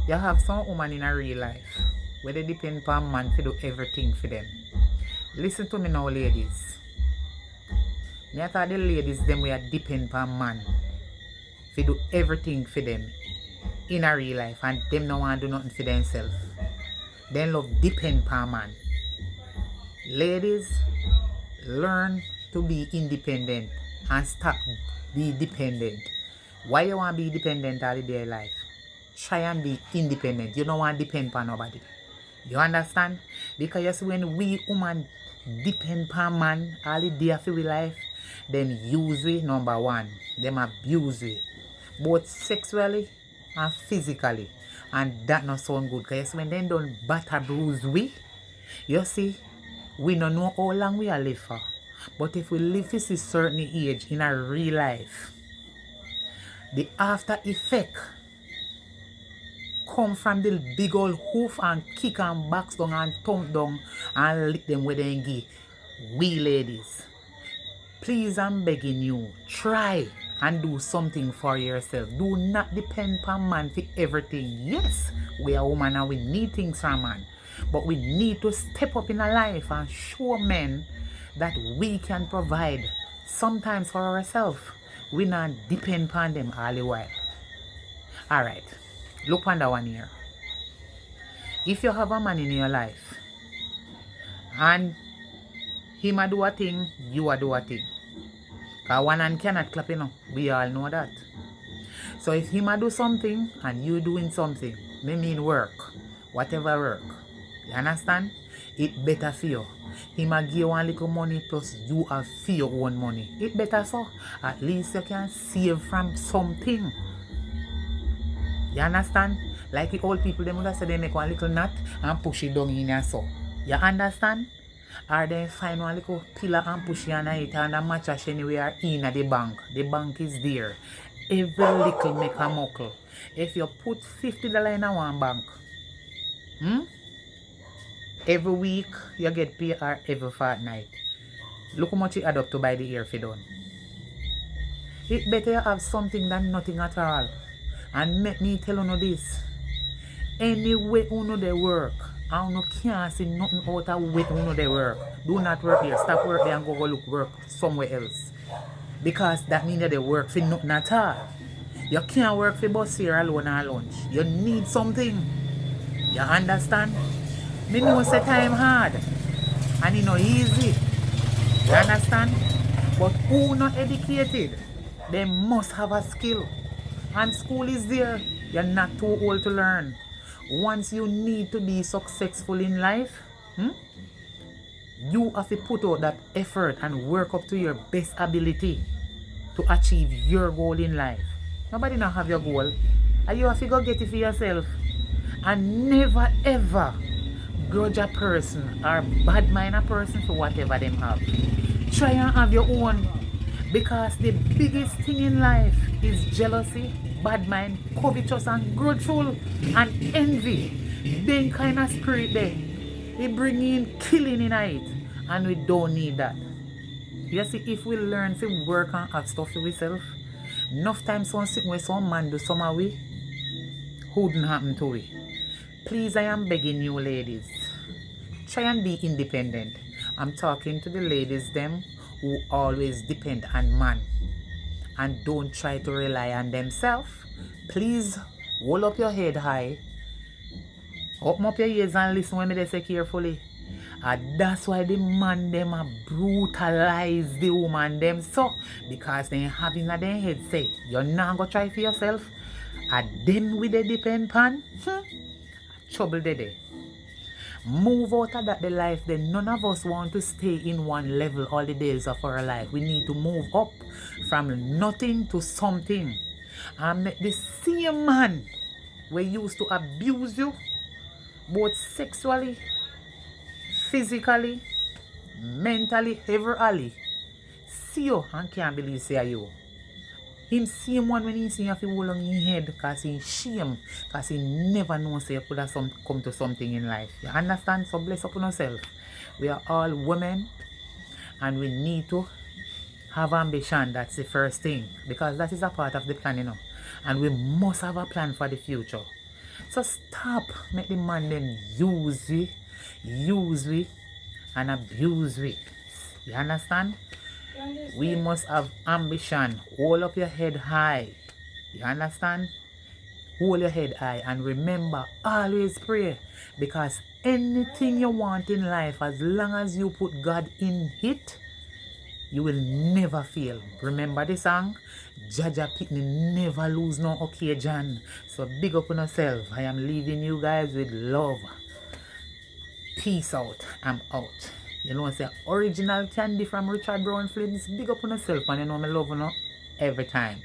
You have some woman in a real life where they depend upon man to do everything for them. Listen to me now, ladies. Me I thought the ladies them we are depend upon man to do everything for them in a real life and them no want to do nothing for themselves. Then love depend upon man. Ladies, learn to be independent and stop be dependent. Why you want to be dependent all the day of life? Try and be independent. You don't want to depend on nobody. You understand? Because you see when we women depend on man all the day of our life, them use we number one. Them abuse we. Both sexually and physically. And that not sound good. Because you see when they don't batter bruise we, you see, we don't know how long we are live for. But if we live to a certain age in a real life, the after effect come from the big old hoof and kick and box down and thump down and lick them where they give. We ladies, please I'm begging you, try and do something for yourself. Do not depend on man for everything. Yes, we are women and we need things from man. But we need to step up in our life and show men that we can provide sometimes for ourselves. We not depend on them all the while. Alright, look on that one here. If you have a man in your life and him a do a thing, you a do a thing. Because one hand cannot clap, you know. We all know that. So if him a do something and you doing something, me mean work, whatever work, you understand? It better for you. Him a give you one little money plus you have for your own money. It better so. At least you can save from something. You understand? Like the old people, them would have said they make one little knot and push it down in your so. You understand? Or they find one little pillar and push it on it and a mattress anywhere in the bank. The bank is there. Every little make a muckle. If you put $50 in a one bank, every week you get paid or every fortnight. Look how much it add up to by the year if you done. It better you have something than nothing at all. And make me tell you this. Anyway you know they work, and you can't see nothing out of way you know they work. Do not work here. Stop work there and go look work somewhere else. Because that means that they work for nothing at all. You can't work for bus here alone or lunch. You need something. You understand? Me know say time hard. And it's not easy. You understand? But who not educated, they must have a skill. And school is there. You're not too old to learn. Once you need to be successful in life, you have to put out that effort and work up to your best ability to achieve your goal in life. Nobody not have your goal. And you have to go get it for yourself. And never ever grudge a person or bad mind a person for whatever them have. Try and have your own. Because the biggest thing in life is jealousy, bad mind, covetous and grudgeful and envy. Them kind of spirit there. It bring in killing in it. And we don't need that. You see, if we learn to work and have stuff for ourselves, enough time someone sitting with some man do some way, wouldn't happen to we. Please, I am begging you ladies, try and be independent. I'm talking to the ladies them who always depend on man and don't try to rely on themselves. Please hold up your head high, open up your ears and listen when they say carefully. And that's why the man them a brutalize the woman them so, because they having a their head say you're not gonna try for yourself, and then with the depend pan, trouble they. Move out of that the life then. None of us want to stay in one level all the days of our life. We need to move up from nothing to something. And make the same man we used to abuse you, both sexually, physically, mentally, every see you and can't believe say you. Him same one when he see you have to hold on his head because he shame. Because he never knows you could have come to something in life. You understand? So bless up on yourself. We are all women and we need to have ambition. That's the first thing. Because that is a part of the plan, you know. And we must have a plan for the future. So stop make the man them use we and abuse we. You understand? We must have ambition. Hold up your head high. You understand? Hold your head high and remember, always pray. Because anything you want in life, as long as you put God in it, you will never fail. Remember the song? Jaja Pitney never lose no occasion. So big up on yourself. I am leaving you guys with love. Peace out. I'm out. You know what I say? Original candy from Richard Brown Films. Big up on yourself, man. You know me love you every time.